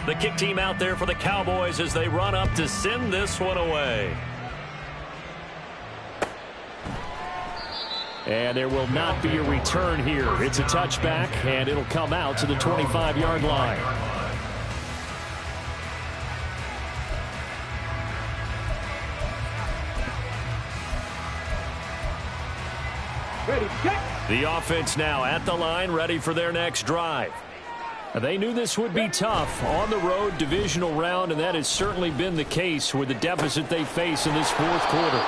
The kick team out there for the Cowboys as they run up to send this one away. And there will not be a return here. It's a touchback, and it'll come out to the 25-yard line. Ready, set. The offense now at the line, ready for their next drive. They knew this would be tough on the road divisional round, and that has certainly been the case with the deficit they face in this fourth quarter.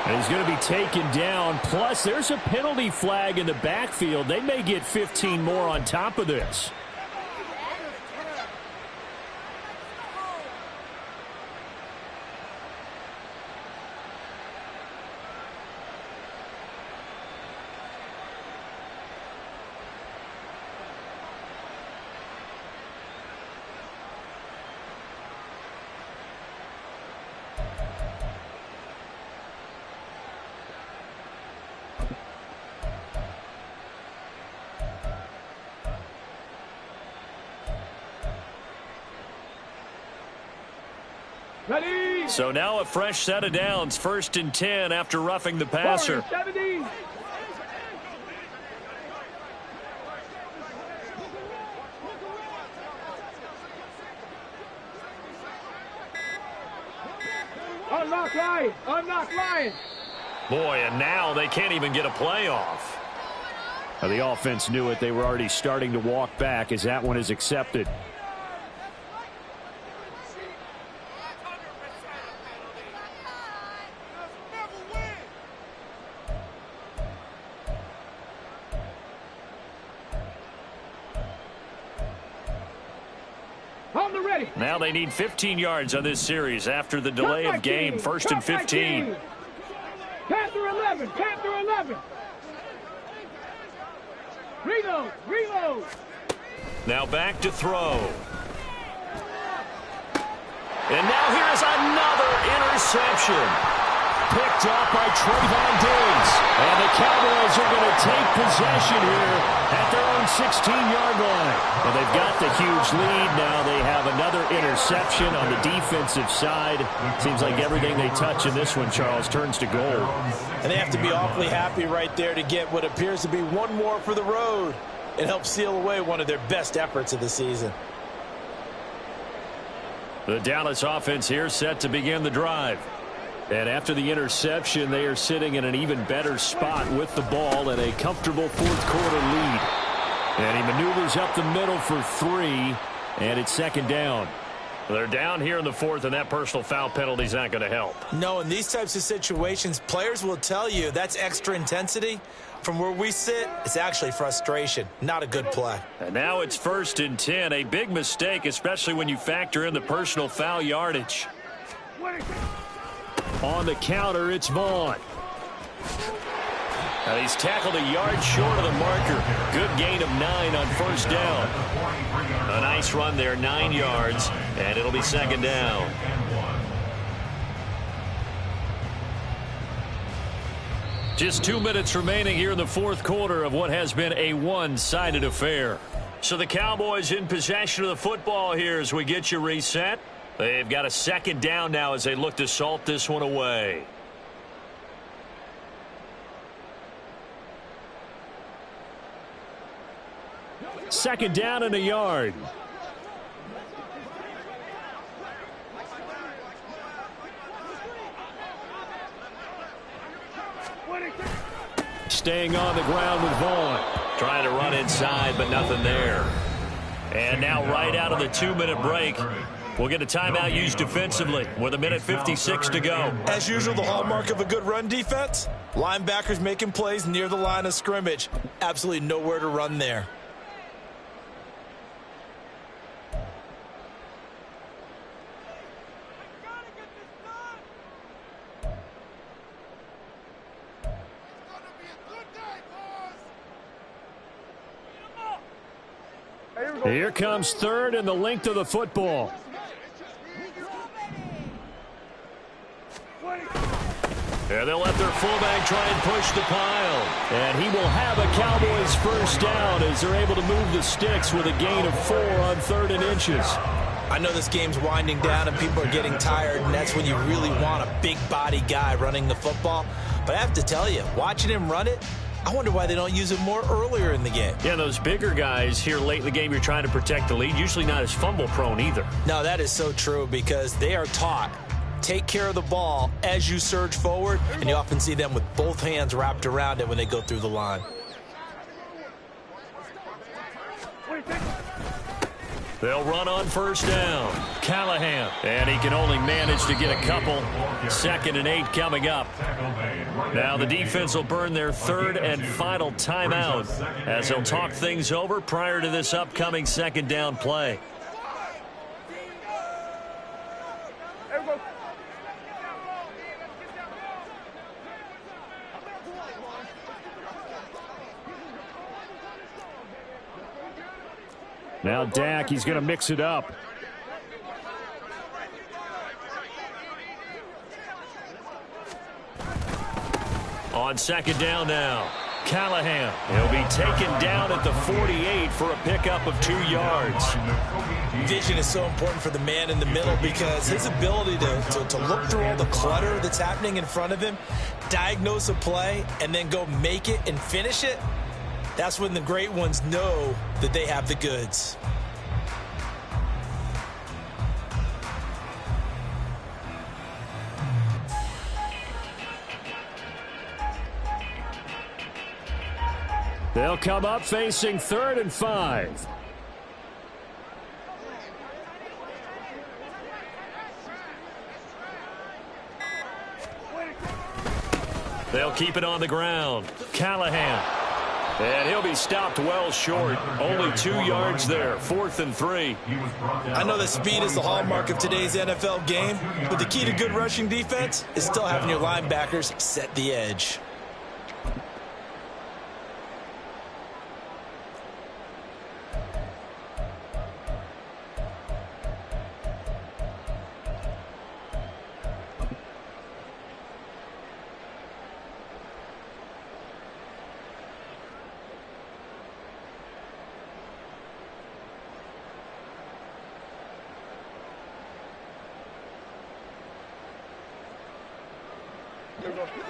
And he's going to be taken down. Plus, there's a penalty flag in the backfield. They may get 15 more on top of this. Ready. So now a fresh set of downs, 1st and 10 after roughing the passer. 70. Unlock line. Unlock line. Boy, and now they can't even get a playoff. The offense knew it. They were already starting to walk back as that one is accepted. Now they need 15 yards on this series after the delay of game. 1st and 15. Panther 11. Panther 11. Reload. Reload. Now back to throw. And now here's another interception. Picked up by Trayvon Diggs. And the Cowboys are going to take possession here at their own 16-yard line. And they've got the huge lead. Now they have another interception on the defensive side. Seems like everything they touch in this one, Charles, turns to gold. And they have to be awfully happy right there to get what appears to be one more for the road. It helps seal away one of their best efforts of the season. The Dallas offense here set to begin the drive. And after the interception, they are sitting in an even better spot with the ball and a comfortable fourth quarter lead. And he maneuvers up the middle for 3, and it's 2nd down. They're down here in the 4th, and that personal foul penalty is not going to help. No, in these types of situations, players will tell you that's extra intensity. From where we sit, it's actually frustration. Not a good play. And now it's 1st and 10, a big mistake, especially when you factor in the personal foul yardage. On the counter, it's Vaughn. Now he's tackled a yard short of the marker. Good gain of 9 on 1st down. A nice run there, 9 yards, and it'll be 2nd down. Just 2 minutes remaining here in the fourth quarter of what has been a one-sided affair. So the Cowboys in possession of the football here as we get you reset. They've got a 2nd down now as they look to salt this one away. Second down and a yard. Staying on the ground with Vaughn. Trying to run inside, but nothing there. And now right out of the 2-minute break, we'll get a timeout used defensively with 1:56 to go. As usual, the hallmark of a good run defense, linebackers making plays near the line of scrimmage. Absolutely nowhere to run there. Here comes 3rd and the length of the football. And they'll let their fullback try and push the pile. And he will have a Cowboys 1st down as they're able to move the sticks with a gain of 4 on 3rd and inches. I know this game's winding down and people are getting tired, and that's when you really want a big body guy running the football. But I have to tell you, watching him run it, I wonder why they don't use it more earlier in the game. Yeah, those bigger guys here late in the game, you're trying to protect the lead, usually not as fumble prone either. No, that is so true because they are taught take care of the ball as you surge forward, and you often see them with both hands wrapped around it when they go through the line. They'll run on first down. Callahan, and he can only manage to get a couple. 2nd and 8 coming up. Now the defense will burn their 3rd and final timeout as they'll talk things over prior to this upcoming 2nd down play. Now Dak, he's going to mix it up. On 2nd down now, Callahan. He'll be taken down at the 48 for a pickup of 2 yards. Vision is so important for the man in the middle because his ability to look through all the clutter that's happening in front of him, diagnose a play, and then go make it and finish it, that's when the great ones know that they have the goods. They'll come up facing 3rd and 5. They'll keep it on the ground. Callahan. And he'll be stopped well short. Only 2 yards there. 4th and 3. I know that speed is the hallmark of today's NFL game, but the key to good rushing defense is still having your linebackers set the edge.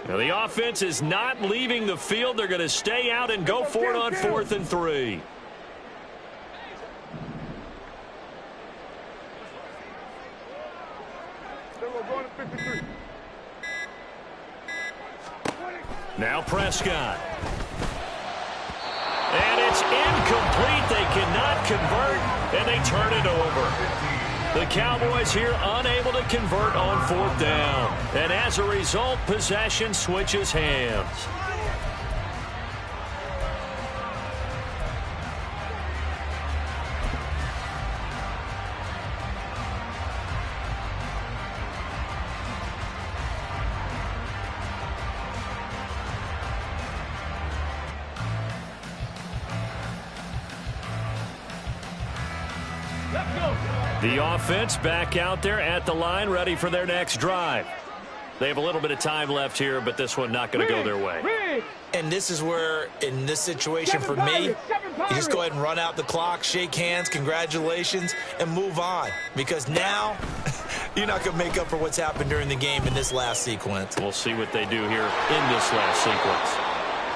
Now the offense is not leaving the field. They're going to stay out and go for it on 4th and 3. Now Prescott. And it's incomplete. They cannot convert, and they turn it over. The Cowboys here unable to convert on 4th down. And as a result, possession switches hands. The offense back out there at the line, ready for their next drive. They have a little bit of time left here, but this one not going to go their way. And this is where, in this situation for me, you just go ahead and run out the clock, shake hands, congratulations, and move on. Because now, you're not going to make up for what's happened during the game in this last sequence. We'll see what they do here in this last sequence.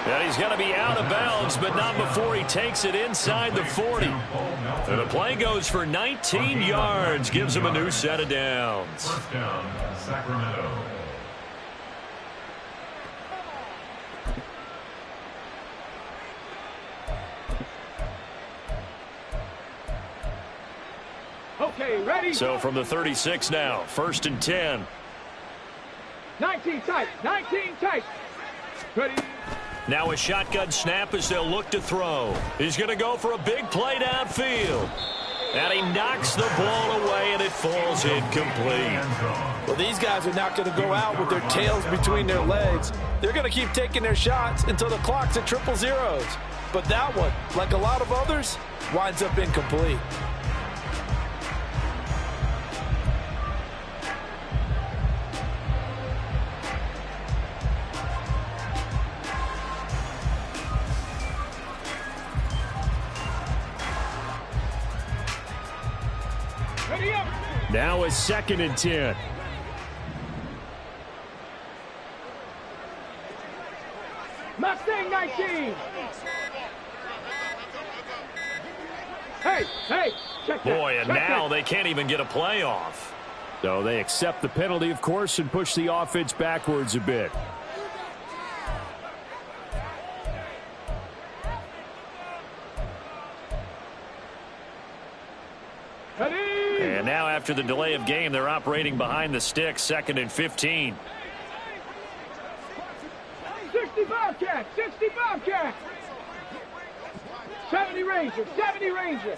And he's going to be out of bounds, but not before he takes it inside the 40. And the play goes for 19 yards, gives him a new set of downs. First down, Sacramento. Okay, ready? So from the 36 now, 1st and 10. 19 tight, 19 tight. Ready? Now a shotgun snap as they'll look to throw. He's going to go for a big play downfield. And he knocks the ball away, and it falls incomplete. Well, these guys are not going to go out with their tails between their legs. They're going to keep taking their shots until the clock's at 000. But that one, like a lot of others, winds up incomplete. Now a 2nd and 10. Mustang 19. Hey, check that. Boy, and check now that. they can't even get a play off. So they accept the penalty, of course, and push the offense backwards a bit. And now after the delay of game, they're operating behind the sticks, 2nd and 15. 65 cat, 65 cat. 70 Ranger, 70 Ranger.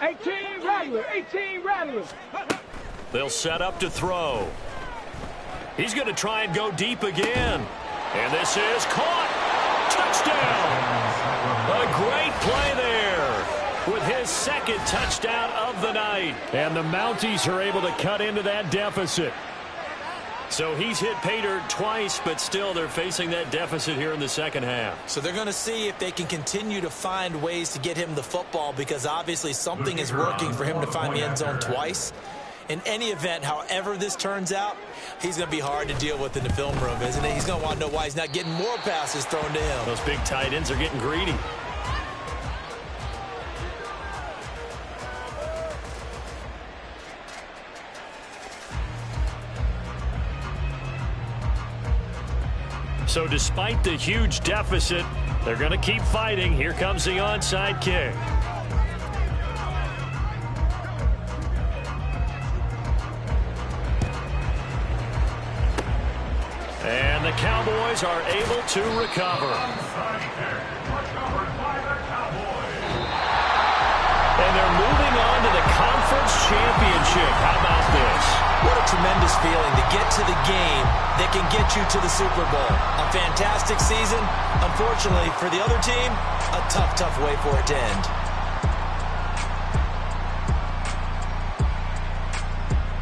18 Rattler, 18 Rattler. They'll set up to throw. He's going to try and go deep again. And this is caught. Touchdown. A great play there with his 2nd touchdown of the night. And the Mounties are able to cut into that deficit. So he's hit pay dirt twice, but still they're facing that deficit here in the 2nd half. So they're going to see if they can continue to find ways to get him the football, because obviously something is working for him to find the end zone twice. In any event, however this turns out, he's going to be hard to deal with in the film room, isn't he? He's going to want to know why he's not getting more passes thrown to him. Those big tight ends are getting greedy. So despite the huge deficit, they're going to keep fighting. Here comes the onside kick. And the Cowboys are able to recover. And they're moving on to the conference championship. How about this? What a tremendous feeling to get to the game that can get you to the Super Bowl. A fantastic season. Unfortunately for the other team, a tough way for it to end.